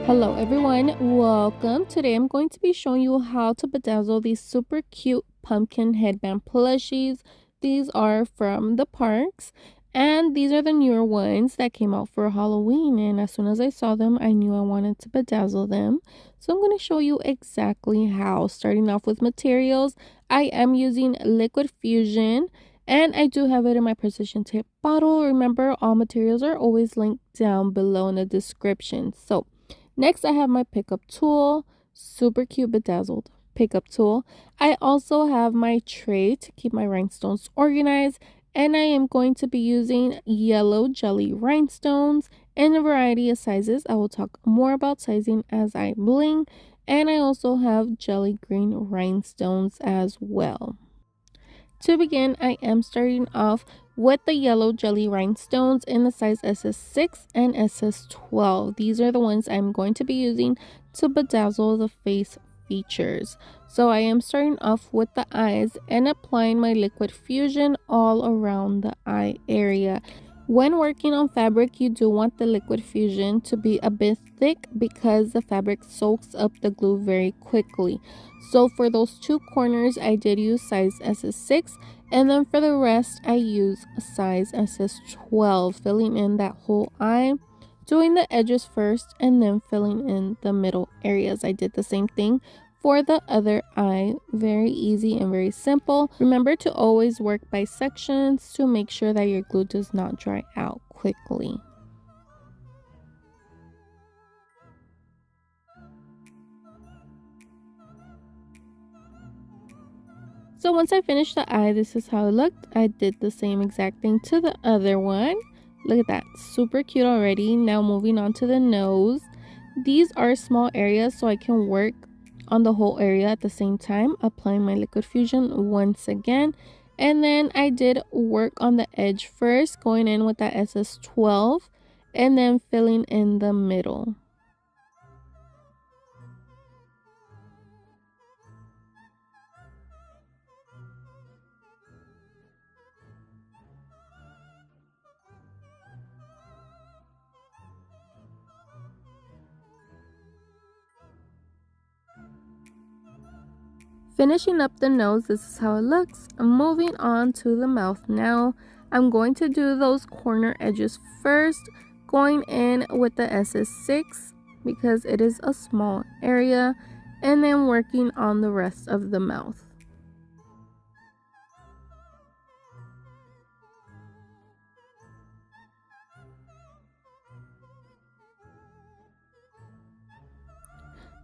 Hello everyone, welcome. Today I'm going to be showing you how to bedazzle these super cute pumpkin headband plushies. These are from the parks and these are the newer ones that came out for Halloween, and as soon as I saw them I knew I wanted to bedazzle them. So I'm going to show you exactly how. Starting off with materials, I am using liquid fusion and I do have it in my precision tip bottle. Remember, all materials are always linked down below in the description. So next, I have my pickup tool, super cute bedazzled pickup tool. I also have my tray to keep my rhinestones organized, and I am going to be using yellow jelly rhinestones in a variety of sizes. I will talk more about sizing as I bling, and I also have jelly green rhinestones as well. To begin, I am starting off with the yellow jelly rhinestones in the size SS6 and SS12. These are the ones I'm going to be using to bedazzle the face features. So I am starting off with the eyes and applying my liquid fusion all around the eye area. When working on fabric, you do want the liquid fusion to be a bit thick because the fabric soaks up the glue very quickly. So for those two corners, I did use size SS6, and then for the rest, I use size SS12, filling in that whole eye, doing the edges first, and then filling in the middle areas. I did the same thing for the other eye. Very easy and very simple. Remember to always work by sections to make sure that your glue does not dry out quickly. So once I finished the eye, this is how it looked. I did the same exact thing to the other one. Look at that, super cute already. Now moving on to the nose. These are small areas, so I can work on the whole area at the same time, applying my liquid fusion once again. And then I did work on the edge first, going in with that SS12 and then filling in the middle. Finishing up the nose, this is how it looks. Moving on to the mouth now. I'm going to do those corner edges first, going in with the SS6 because it is a small area, and then working on the rest of the mouth.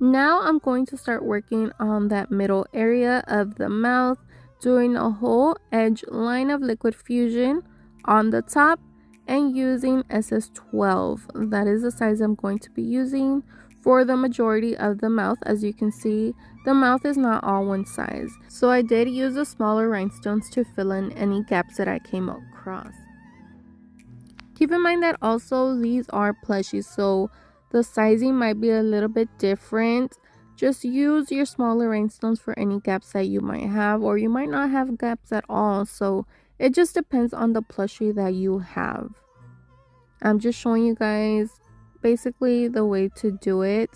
Now I'm going to start working on that middle area of the mouth, doing a whole edge line of liquid fusion on the top and using SS12. That is the size I'm going to be using for the majority of the mouth. As you can see, the mouth is not all one size. So I did use the smaller rhinestones to fill in any gaps that I came across. Keep in mind that also these are plushies, so the sizing might be a little bit different. Just use your smaller rhinestones for any gaps that you might have, or you might not have gaps at all. So it just depends on the plushie that you have. I'm just showing you guys basically the way to do it.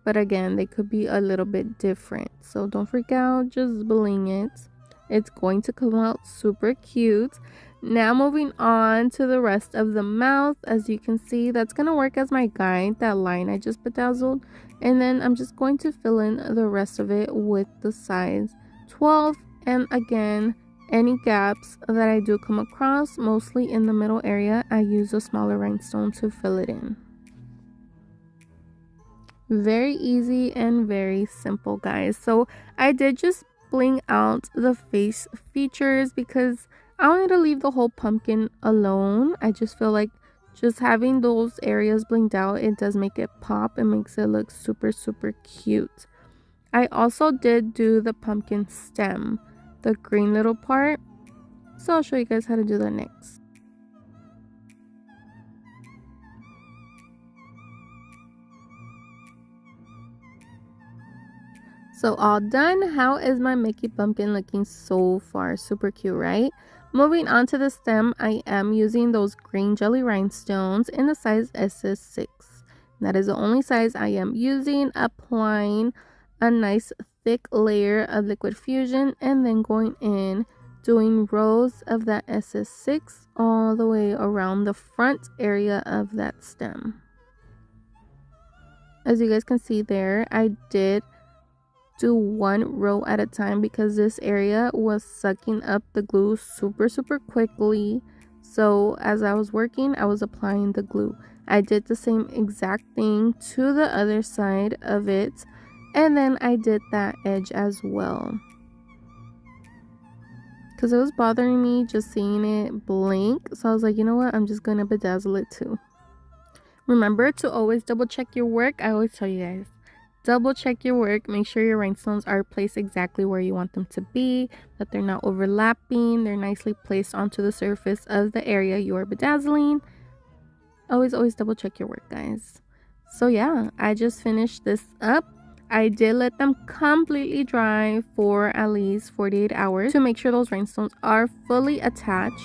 But again, they could be a little bit different. So don't freak out, just bling it. It's going to come out super cute. Now moving on to the rest of the mouth. As you can see, that's going to work as my guide, that line I just bedazzled. And then I'm just going to fill in the rest of it with the size 12. And again, any gaps that I do come across, mostly in the middle area, I use a smaller rhinestone to fill it in. Very easy and very simple, guys. So I did just bling out the face features because I wanted to leave the whole pumpkin alone. I just feel like just having those areas blinged out, it does make it pop. It makes it look super cute. I also did do the pumpkin stem, the green little part. So I'll show you guys how to do that next. So all done. How is my Mickey pumpkin looking so far? Super cute, right? Moving on to the stem, I am using those green jelly rhinestones in the size SS6. That is the only size I am using. Applying a nice thick layer of liquid fusion and then going in, doing rows of that SS6 all the way around the front area of that stem. As you guys can see there, I did do one row at a time because this area was sucking up the glue super quickly. So as I was working, I was applying the glue. I did the same exact thing to the other side of it, and then I did that edge as well because it was bothering me just seeing it blink. So I was like, you know what, I'm just gonna bedazzle it too. Remember to always double check your work. I always tell you guys, double check your work. Make sure your rhinestones are placed exactly where you want them to be, that they're not overlapping, they're nicely placed onto the surface of the area you are bedazzling. Always double check your work, guys. So yeah, I just finished this up. I did let them completely dry for at least 48 hours to make sure those rhinestones are fully attached,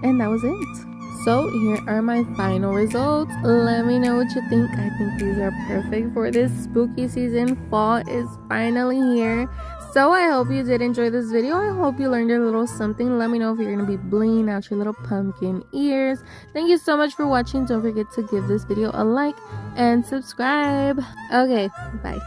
and that was it. So here are my final results. Let me know what you think. I think these are perfect for this spooky season. Fall is finally here. So I hope you did enjoy this video. I hope you learned a little something. Let me know if you're going to be blinging out your little pumpkin ears. Thank you so much for watching. Don't forget to give this video a like and subscribe. Okay, bye.